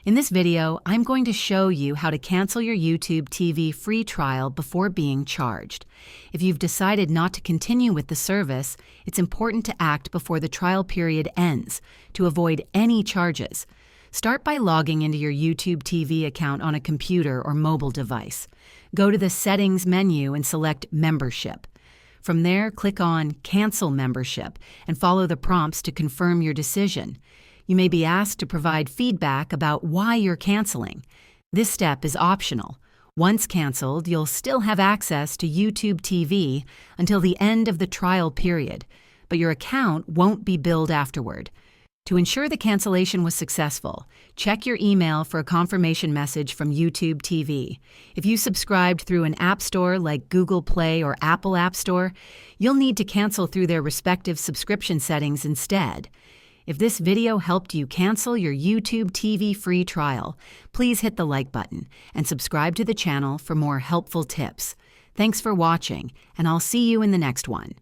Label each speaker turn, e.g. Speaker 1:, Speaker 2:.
Speaker 1: In this video, I'm going to show you how to cancel your YouTube TV free trial before being charged. If you've decided not to continue with the service, it's important to act before the trial period ends to avoid any charges. Start by logging into your YouTube TV account on a computer or mobile device. Go to the Settings menu and select Membership. From there, click on Cancel Membership and follow the prompts to confirm your decision. You may be asked to provide feedback about why you're canceling. This step is optional. Once canceled, you'll still have access to YouTube TV until the end of the trial period, but your account won't be billed afterward. To ensure the cancellation was successful, check your email for a confirmation message from YouTube TV. If you subscribed through an app store like Google Play or Apple App Store, you'll need to cancel through their respective subscription settings instead. If this video helped you cancel your YouTube TV free trial, please hit the like button and subscribe to the channel for more helpful tips. Thanks for watching, and I'll see you in the next one.